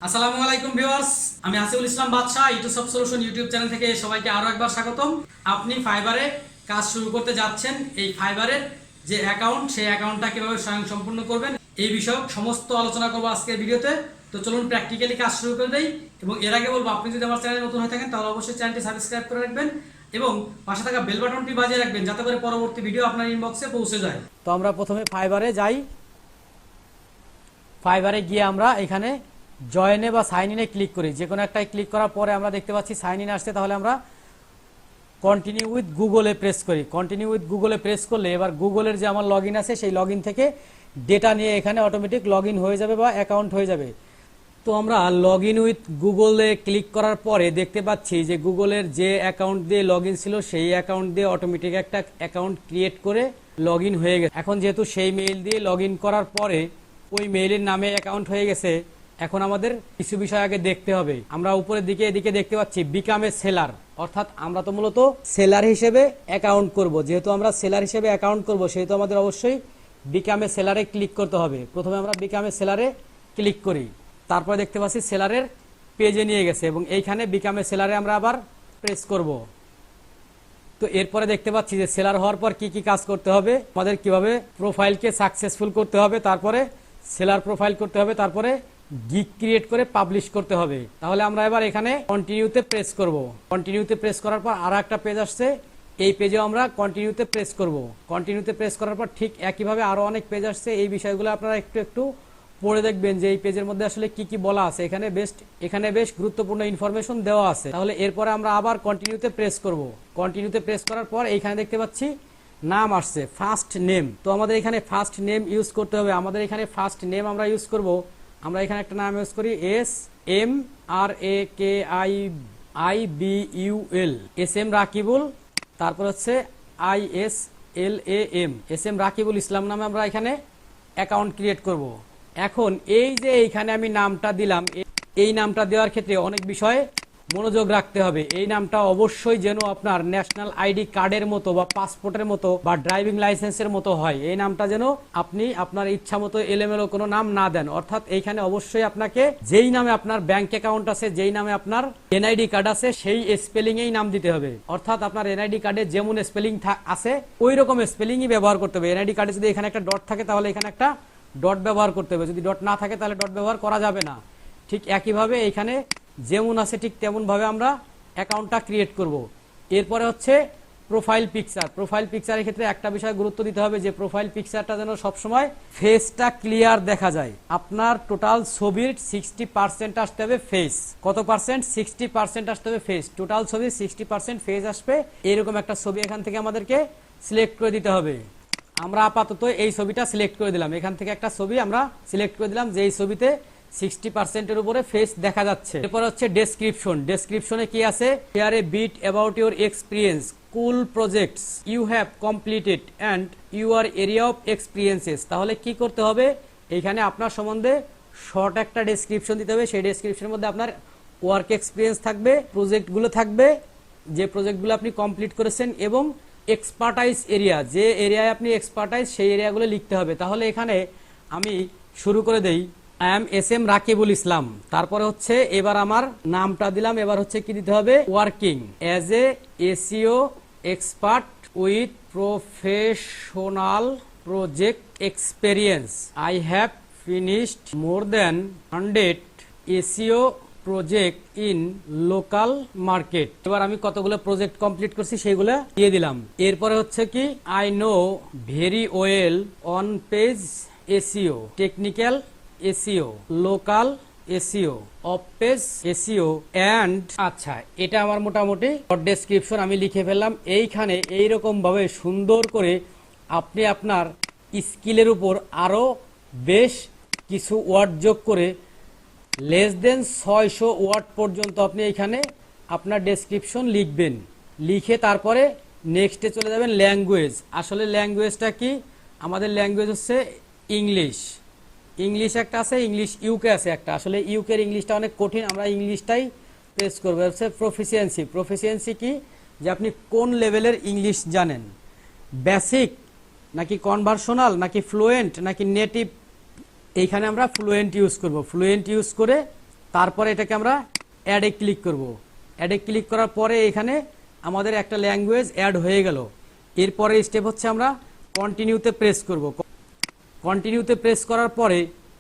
আসসালামু আলাইকুম ভিউয়ার্স, আমি হাসিবুল ইসলাম বাদশা ইউটিউব সলিউশন ইউটিউব চ্যানেল থেকে সবাইকে আরো একবার স্বাগতম। আপনি ফাইবারে কাজ শুরু করতে যাচ্ছেন, এই ফাইবারের যে অ্যাকাউন্ট সেই অ্যাকাউন্টটা কিভাবে স্বয়ংসম্পূর্ণ করবেন এই বিষয়ক সমস্ত আলোচনা করবো আজকের ভিডিওতে। তো চলুন প্র্যাকটিক্যালি কাজ শুরু করে দেই। এবং এর আগে বলবো, আপনি যদি আমার চ্যানেলে নতুন হয়ে থাকেন তাহলে অবশ্যই চ্যানেলটি সাবস্ক্রাইব করে রাখবেন এবং পাশে থাকা বেল বাটনটি বাজিয়ে রাখবেন যাতে করে পরবর্তী ভিডিও আপনার ইনবক্সে পৌঁছে যায়। তো আমরা প্রথমে ফাইবারে যাই। ফাইবারে গিয়ে আমরা এখানে জয়েনে বা সাইন ইনে ক্লিক করি। যে কোনো একটাই ক্লিক করার পরে আমরা দেখতে পাচ্ছি সাইন ইন আসছে, তাহলে আমরা কন্টিনিউ উইথ গুগলে প্রেস করি। কন্টিনিউ উইথ গুগলে প্রেস করলে এবার গুগলের যে আমার লগ ইন আছে সেই লগ ইন থেকে ডেটা নিয়ে এখানে অটোমেটিক লগ ইন হয়ে যাবে বা অ্যাকাউন্ট হয়ে যাবে। তো আমরা লগ ইন উইথ গুগলে ক্লিক করার পরে দেখতে পাচ্ছি যে গুগলের যে অ্যাকাউন্ট দিয়ে লগ ইন ছিল সেই অ্যাকাউন্ট দিয়ে অটোমেটিক একটা অ্যাকাউন্ট ক্রিয়েট করে লগ ইন হয়ে গেছে। এখন যেহেতু সেই মেইল দিয়ে লগ ইন করার পরে ওই মেইলের নামে অ্যাকাউন্ট হয়ে গেছে, এখন আমাদের কিছু বিষয় আগে দেখতে হবে। আমরা উপরের দিকে এদিকে দেখতে পাচ্ছি বিকাম এ সেলার, অর্থাৎ আমরা তো মূলত সেলার হিসেবে অ্যাকাউন্ট করব। যেহেতু আমরা সেলার হিসেবে অ্যাকাউন্ট করব সেহেতু আমাদের অবশ্যই বিকাম এ সেলারে ক্লিক করতে হবে। প্রথমে আমরা বিকাম এ সেলারে ক্লিক করি, তারপরে দেখতে পাচ্ছি সেলারের পেজে নিয়ে গেছে এবং এইখানে বিকাম এ সেলারে আমরা আবার প্রেস করব। তো এরপরে দেখতে পাচ্ছি যে সেলার হওয়ার পর কি কি কাজ করতে হবে, আমাদের কিভাবে প্রোফাইলকে সাকসেসফুল করতে হবে, তারপরে সেলার প্রোফাইল করতে হবে, তারপরে গিগ ক্রিয়েট করে পাবলিশ করতে হবে। তাহলে আমরা এবার এখানে কন্টিনিউতে প্রেস করব। কন্টিনিউতে প্রেস করার পর আরো একটা পেজ আসছে, এই পেজেও আমরা কন্টিনিউতে প্রেস করব। কন্টিনিউতে প্রেস করার পর ঠিক একইভাবে আরো অনেক পেজ আসছে। এই বিষয়গুলো আপনারা একটু একটু পড়ে দেখবেন যে এই পেজের মধ্যে আসলে কি কি বলা আছে। এখানে বেশ গুরুত্বপূর্ণ ইনফরমেশন দেওয়া আছে। তাহলে এরপরে আমরা আবার কন্টিনিউতে প্রেস করব। কন্টিনিউতে প্রেস করার পর এইখানে দেখতে পাচ্ছি নাম আসছে ফার্স্ট নেম। তো আমাদের এখানে ফার্স্ট নেম ইউজ করতে হবে। আমাদের এখানে ফার্স্ট নেম আমরা ইউজ করব, আমরা এখানে একটা নাম ইউজ করি SMRAKIBUL, SM রাকিবুল, তারপর হচ্ছে ISLAM, SM রাকিবুল ইসলাম নামে আমরা এখানে অ্যাকাউন্ট ক্রিয়েট করব। এখন এই যে এইখানে আমি নামটা দিলাম, এই নামটা দেওয়ার ক্ষেত্রে অনেক বিষয় মনোযোগ রাখতে হবে। এই নামটা অবশ্যই যেন আপনার ন্যাশনাল আইডি কার্ডের মতো বা পাসপোর্টের মতো বা ড্রাইভিং লাইসেন্সের মতো হয়। এই নামটা যেন আপনি আপনার ইচ্ছা মতো এলোমেলো কোনো নাম না দেন। অর্থাৎ এইখানে অবশ্যই আপনাকে যেই নামে আপনার ব্যাংক অ্যাকাউন্ট আছে, যেই নামে আপনার এনআইডি কার্ড আছে সেই স্পেলিং এই নাম দিতে হবে। অর্থাৎ আপনার এনআইডি কার্ডে যেমন স্পেলিং আছে ওই রকম স্পেলিংই ব্যবহার করতে হবে। এনআইডি কার্ডে যদি এখানে একটা ডট থাকে তাহলে এখানে একটা ডট ব্যবহার করতে হবে, যদি ডট না থাকে তাহলে ডট ব্যবহার করা যাবে না। ঠিক একইভাবে এখানে যেমন আছে ঠিক তেমন ভাবে আমরা অ্যাকাউন্টটা ক্রিয়েট করব। এরপরে হচ্ছে প্রোফাইল পিকচার। প্রোফাইল পিকচারের ক্ষেত্রে একটা বিষয় গুরুত্ব দিতে হবে যে প্রোফাইল পিকচারটা যেন সবসময় ফেসটা ক্লিয়ার দেখা যায়। আপনার টোটাল ছবির 60% আসতে হবে ফেস। কত পার্সেন্ট? 60% আসতে হবে ফেস। টোটাল ছবির 60% ফেস আসবে এরকম একটা ছবি এখান থেকে আমাদেরকে সিলেক্ট করে দিতে হবে। আমরা আপাতত এই ছবিটা সিলেক্ট করে দিলাম। এখান থেকে একটা ছবি আমরা সিলেক্ট করে দিলাম যে এই ছবিতে 60% উপরে ফেস দেখা যাচ্ছে। এরপর হচ্ছে ডেসক্রিপশন। ডেসক্রিপশনে কি আছে? Here a bit about your experience, cool projects you have completed and your area of experiences. তাহলে কি করতে হবে? এখানে আপনার সম্বন্ধে শর্ট একটা ডেসক্রিপশন দিতে হবে। সেই ডেসক্রিপশনের মধ্যে আপনার ওয়ার্ক এক্সপিরিয়েন্স থাকবে, প্রজেক্টগুলো থাকবে, যে প্রজেক্টগুলো আপনি কমপ্লিট করেছেন, এবং এক্সপার্টাইজ এরিয়া, যে এরিয়ায় আপনি এক্সপার্টাইজ সেই এরিয়াগুলো লিখতে হবে। তাহলে এখানে আমি শুরু করে দেই, আই এম SM রাকিবুল ইসলাম। তারপরে হচ্ছে এবার আমার নামটা দিলাম। এবার হচ্ছে কি দিতে হবে? Working as a SEO expert with professional project experience. I have finished more than 100 SEO project in local market. এবার আমি কতগুলো প্রজেক্ট কমপ্লিট করছি সেইগুলো দিয়ে দিলাম। এরপরে হচ্ছে কি, I know very well on page SEO, technical SEO, local SEO, of page SEO and. আচ্ছা, এটা আমার মোটামুটি ডেসক্রিপশন আমি লিখে ফেললাম। এইখানে এইরকম ভাবে সুন্দর করে আপনি আপনার স্কিলের উপর আরো বেশ কিছু ওয়ার্ড যোগ করে লেস দেন 600 ওয়ার্ড পর্যন্ত আপনি এখানে আপনার ডেসক্রিপশন লিখবেন। লিখে তারপরে নেক্সটে চলে যাবেন ল্যাঙ্গুয়েজ। আসলে ল্যাঙ্গুয়েজটা কি? আমাদের ল্যাঙ্গুয়েজ হচ্ছে ইংলিশ। ইংলিশ একটা আছে, ইংলিশ ইউকে আছে একটা। আসলে ইউকের ইংলিশটা অনেক কঠিন, আমরা ইংলিশটাই প্রেস করবো। হচ্ছে প্রফিসিয়েন্সি। প্রফিসিয়েন্সি কি? যে আপনি কোন লেভেলের ইংলিশ জানেন, বেসিক নাকি কনভার্সনাল নাকি ফ্লুয়েন্ট নাকি নেটিভ। এইখানে আমরা ফ্লুয়েন্ট ইউজ করব। ফ্লুয়েন্ট ইউজ করে তারপরে এটাকে আমরা অ্যাডে ক্লিক করব। অ্যাডে ক্লিক করার পরে এখানে আমাদের একটা ল্যাঙ্গুয়েজ অ্যাড হয়ে গেল। এরপরে স্টেপ হচ্ছে আমরা কন্টিনিউতে প্রেস করব। কন্টিনিউতে প্রেস করার পরে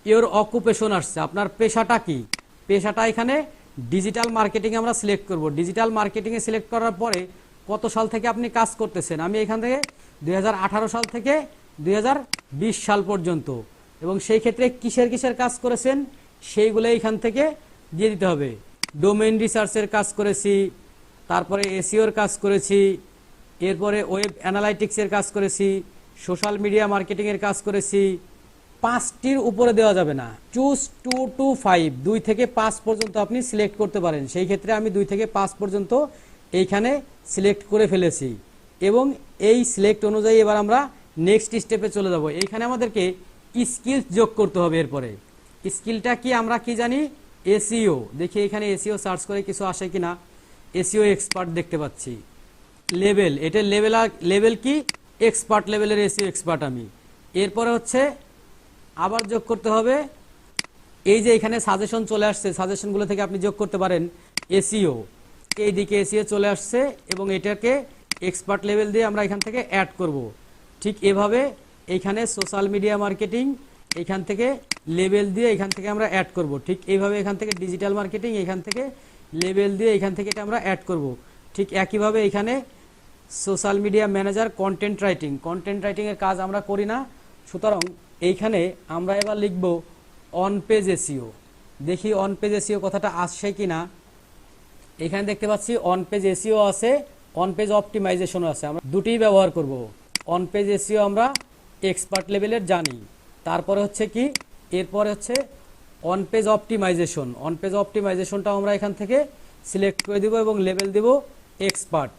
ইওর অকুপেশন আসছে, আপনার পেশাটা কি। পেশাটা এখানে ডিজিটাল মার্কেটিং আমরা সিলেক্ট করব। ডিজিটাল মার্কেটিংয়ে সিলেক্ট করার পরে কত সাল থেকে আপনি কাজ করতেছেন, আমি এখান থেকে 2018 সাল থেকে 2020 সাল পর্যন্ত, এবং সেই ক্ষেত্রে কিসের কিসের কাজ করেছেন সেইগুলো এখান থেকে দিয়ে দিতে হবে। ডোমেইন রিসার্চের কাজ করেছি, তারপরে এসইওর কাজ করেছি, এরপরে ওয়েব অ্যানালাইটিক্সের কাজ করেছি, সোশ্যাল মিডিয়া মার্কেটিংয়ের কাজ করেছি। 5টির উপরে দেওয়া যাবে না। চুজ 2 to 5, 2 থেকে 5 পর্যন্ত আপনি সিলেক্ট করতে পারেন। সেই ক্ষেত্রে আমি 2 থেকে 5 পর্যন্ত এইখানে সিলেক্ট করে ফেলেছি, এবং এই সিলেক্ট অনুযায়ী এবার আমরা নেক্সট স্টেপে চলে যাব। এইখানে আমাদেরকে স্কিলস যোগ করতে হবে। এরপরে স্কিলটা কি, আমরা কি জানি, এসইও। দেখি এখানে এসইও সার্চ করে কিছু আসে কিনা। এসইও এক্সপার্ট দেখতে পাচ্ছি। লেভেল, এটা লেভেল কি, এক্সপার্ট লেভেলের এসইও এক্সপার্ট আমি। এরপরে হচ্ছে আবার যোগ করতে হবে, এই যে এখানে সাজেশন চলে আসছে, সাজেশনগুলো থেকে আপনি যোগ করতে পারেন এসইও। এইদিকে এসইও চলে আসছে, এবং এটাকে এক্সপার্ট লেভেল দিয়ে আমরা এখান থেকে অ্যাড করব। ঠিক এভাবে এইখানে সোশ্যাল মিডিয়া মার্কেটিং এখান থেকে লেভেল দিয়ে এখান থেকে আমরা অ্যাড করব। ঠিক এইভাবে এখান থেকে ডিজিটাল মার্কেটিং এখান থেকে লেভেল দিয়ে এখান থেকে এটা আমরা অ্যাড করব। ঠিক একইভাবে এখানে সোশ্যাল মিডিয়া ম্যানেজার কন্টেন্ট রাইটিংয়ের কাজ আমরা করি না, সুতরাং এইখানে আমরা এবার লিখব অন পেজ এসইও। দেখি অন পেজ এসইও কথাটা আসছে কিনা। এখানে দেখতে পাচ্ছি অন পেজ এসইও আছে, অন পেজ অপটিমাইজেশনও আছে। আমরা দুটিই ব্যবহার করব। অন পেজ এসইও আমরা এক্সপার্ট লেভেলের জানি। তারপরে হচ্ছে কি, এরপরে হচ্ছে on page optimization. On page অপটিমাইজেশনটাও আমরা এখান থেকে সিলেক্ট করে দিব এবং লেভেল দেব এক্সপার্ট।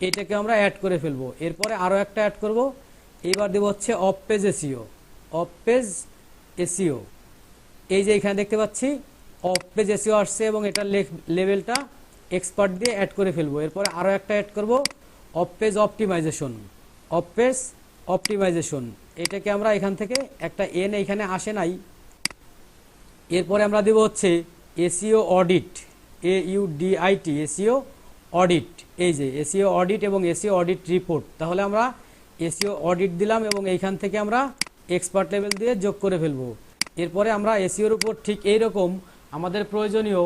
এটাকে আমরা অ্যাড করে ফেলবো। এরপরে আরও একটা অ্যাড করব। এবার দেব হচ্ছে of page SEO. Of page SEO, এই যে এখানে দেখতে পাচ্ছি অফ পেজ এসইও আসছে, এবং এটার লেভেলটা এক্সপার্ট দিয়ে অ্যাড করে ফেলবো। এরপরে আরও একটা অ্যাড করব, off page optimisation. Off page optimisation, এটাকে আমরা এখান থেকে একটা এন এখানে আসে নাই। এরপরে আমরা দেব হচ্ছে SEO audit, AUDIT, SEO audit. এই যে এসইও অডিট এবং এসইও অডিট রিপোর্ট। তাহলে আমরা এসইও অডিট দিলাম এবং এইখান থেকে আমরা এক্সপার্ট লেভেল দিয়ে যোগ করে ফেলবো। এরপরে আমরা এসইওর উপর ঠিক এইরকম আমাদের প্রয়োজনীয়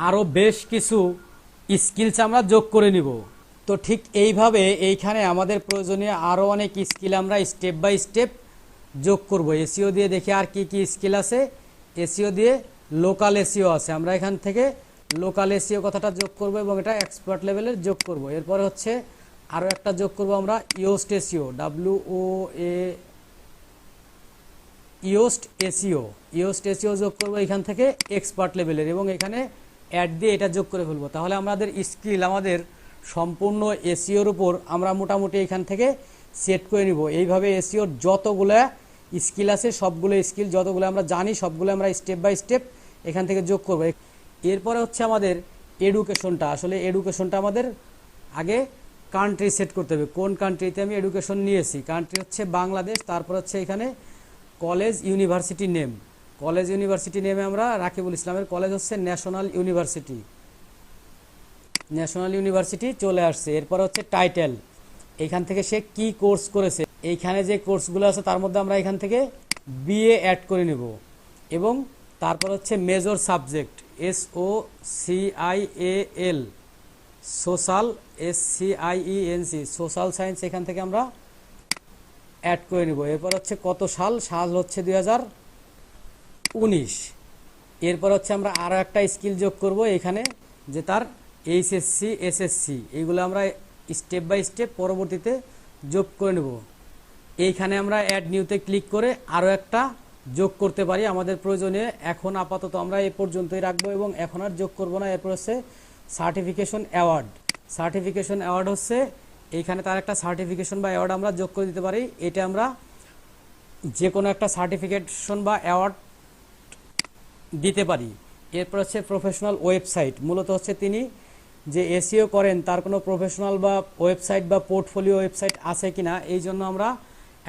আরও বেশ কিছু স্কিলস আমরা যোগ করে নিব। তো ঠিক এইভাবে এইখানে আমাদের প্রয়োজনীয় আরও অনেক স্কিল আমরা স্টেপ বাই স্টেপ যোগ করব। এসইও দিয়ে দেখি আর কি কি স্কিল আছে। এসইও দিয়ে লোকাল এসইও আছে, আমরা এখান থেকে লোকাল এসইও কথাটা যোগ করব এবং এটা এক্সপার্ট লেভেলের যোগ করব। এরপরে হচ্ছে আরও একটা যোগ করব আমরা ইয়োস্ট এসইও, ইয়োস্ট এসইও যোগ করব এখান থেকে এক্সপার্ট লেভেলের, এবং এখানে অ্যাড দিয়ে এটা যোগ করে ফেলবো। তাহলে আমাদের স্কিল আমাদের সম্পূর্ণ এসইওর উপর আমরা মোটামুটি এখান থেকে সেট করে নিব। এইভাবে এসইওর যতগুলো স্কিল আছে সবগুলো স্কিল যতগুলো আমরা জানি সবগুলো আমরা স্টেপ বাই স্টেপ এখান থেকে যোগ করব। এরপরে হচ্ছে আমাদের এডুকেশনটা। আসলে এডুকেশনটা আমাদের আগে কান্ট্রি সেট করতে হবে, কোন কান্ট্রিতে আমি এডুকেশন নিয়েছি। কান্ট্রি হচ্ছে বাংলাদেশ। তারপর হচ্ছে এখানে college university name, college university নেমে আমরা রাকিবুল ইসলামের কলেজ হচ্ছে ন্যাশনাল ইউনিভার্সিটি চলে আসছে। এরপর হচ্ছে টাইটেল, এইখান থেকে সে কি কোর্স করেছে, এইখানে যে কোর্সগুলো আছে তার মধ্যে আমরা এখান থেকে বিএ অ্যাড করে নেব। এবং তারপর হচ্ছে major subject, SOCIAL, social, SCIENC, social science, এখান থেকে আমরা অ্যাড করে নেব। এরপর হচ্ছে কত সাল, সাল হচ্ছে 2019। এরপর হচ্ছে আমরা আরও একটা স্কিল যোগ করব এখানে, যে তার HSC SSC, এইগুলো আমরা স্টেপ বাই স্টেপ পরবর্তীতে যোগ করে নেব। এইখানে আমরা অ্যাড নিউতে ক্লিক করে আরও একটা যোগ করতে পারি আমাদের প্রয়োজনে। এখন আপাতত আমরা এ পর্যন্তই রাখবো এবং এখন আর যোগ করব না। এরপর হচ্ছে সার্টিফিকেশন অ্যাওয়ার্ড হচ্ছে এইখানে তার একটা সার্টিফিকেশন বা অ্যাওয়ার্ড আমরা যোগ করে দিতে পারি। এটা আমরা যে কোনো একটা সার্টিফিকেশন বা অ্যাওয়ার্ড দিতে পারি। এরপর হচ্ছে প্রফেশনাল ওয়েবসাইট, মূলত হচ্ছে তিনি যে এসইও করেন তার কোনো প্রফেশনাল বা ওয়েবসাইট বা পোর্টফোলিও ওয়েবসাইট আছে কিনা, এই জন্য আমরা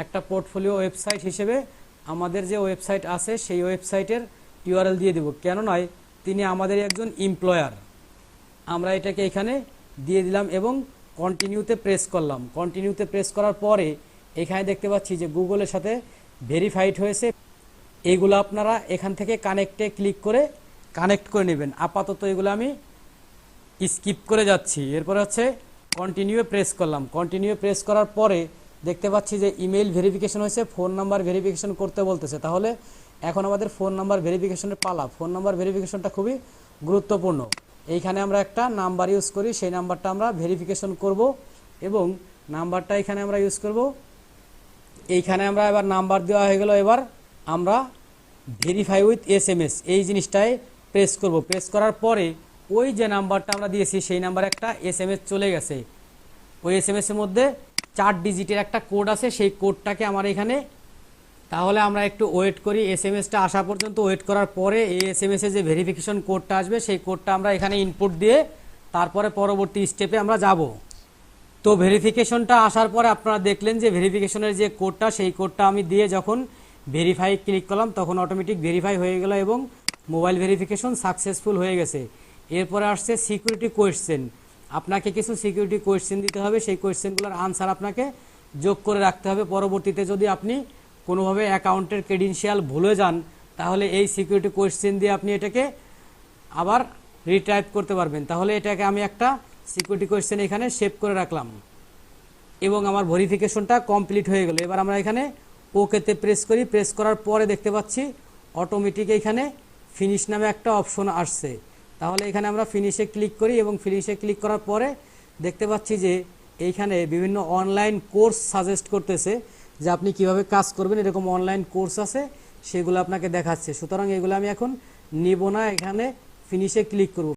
একটা পোর্টফোলিও ওয়েবসাইট হিসেবে আমাদের যে ওয়েবসাইট আছে সেই ওয়েবসাইটের ইউআরএল দিয়ে দেব। কেন নয়, তিনি আমাদের একজন এমপ্লয়ার। আমরা এটাকে এখানে দিয়ে দিলাম এবং কন্টিনিউতে প্রেস করলাম। কন্টিনিউতে প্রেস করার পরে এখানে দেখতে পাচ্ছি যে গুগলের সাথে ভেরিফাইড হয়েছে। এইগুলো আপনারা এখান থেকে কানেক্টে ক্লিক করে কানেক্ট করে নেবেন। আপাতত এগুলো আমি স্কিপ করে যাচ্ছি। এরপরে হচ্ছে কন্টিনিউ প্রেস করলাম। কন্টিনিউ প্রেস করার পরে দেখতে পাচ্ছি যে ইমেইল ভেরিফিকেশন হয়েছে, ফোন নাম্বার ভেরিফিকেশন করতে বলতেছে। তাহলে এখন আমাদের ফোন নাম্বার ভেরিফিকেশনের পালা। ফোন নাম্বার ভেরিফিকেশনটা খুবই গুরুত্বপূর্ণ। এইখানে আমরা একটা নাম্বার ইউজ করি, সেই নাম্বারটা আমরা ভেরিফিকেশন করব এবং নাম্বারটা এখানে আমরা ইউজ করব। এইখানে আমরা এবার নাম্বার দেওয়া হয়ে গেল। এবার আমরা ভেরিফাই উইথ SMS এই জিনিসটায় প্রেস করব। প্রেস করার পরে ওই যে নাম্বারটা আমরা দিয়েছি সেই নাম্বারে একটা SMS চলে গেছে। ওই SMS এর মধ্যে 4 ডিজিটের একটা কোড আছে, সেই কোডটাকে আমার এখানে, তাহলে আমরা একটু ওয়েট করি। SMS-টা আসা পর্যন্ত ওয়েট করার পরে এই SMS এ যে ভেরিফিকেশন কোডটা আসবে সেই কোডটা আমরা এখানে ইনপুট দিয়ে তারপরে পরবর্তী স্টেপে আমরা যাব। তো ভেরিফিকেশনটা আসার পরে আপনারা দেখলেন যে ভেরিফিকেশনের যে কোডটা, সেই কোডটা আমি দিয়ে যখন ভেরিফাই ক্লিক করলাম তখন অটোমেটিক ভেরিফাই হয়ে গেল এবং মোবাইল ভেরিফিকেশন সাকসেসফুল হয়ে গেছে। এরপরে আসছে সিকিউরিটি কোয়েশ্চেন। আপনাকে কিছু সিকিউরিটি কোয়েশ্চেন দিতে হবে, সেই কোয়েশ্চেনগুলোর আনসার আপনাকে যোগ করে রাখতে হবে। পরবর্তীতে যদি আপনি কোনোভাবে অ্যাকাউন্টের ক্রেডেনশিয়াল ভুলে যান তাহলে এই সিকিউরিটি কোয়েশ্চেন দিয়ে আপনি এটাকে আবার রিটাইপ করতে পারবেন। তাহলে এটাকে আমি একটা সিকিউরিটি কোয়েশ্চেন এখানে সেভ করে রাখলাম এবং আমার ভেরিফিকেশনটা কমপ্লিট হয়ে গেল। এবার আমরা এখানে ওকেতে প্রেস করি। প্রেস করার পরে দেখতে পাচ্ছি অটোমেটিক এখানে ফিনিশ নামে একটা অপশন আসছে। তাহলে এখানে আমরা ফিনিশে ক্লিক করি এবং ফিনিশে ক্লিক করার পরে দেখতে পাচ্ছি যে এইখানে বিভিন্ন অনলাইন কোর্স সাজেস্ট করতেছে যে আপনি কিভাবে কাজ করবেন। এরকম অনলাইন কোর্স আছে, সেগুলো আপনাকে দেখাচ্ছে। সুতরাং এগুলো আমি এখন নিব না, এখানে ফিনিশে ক্লিক করব।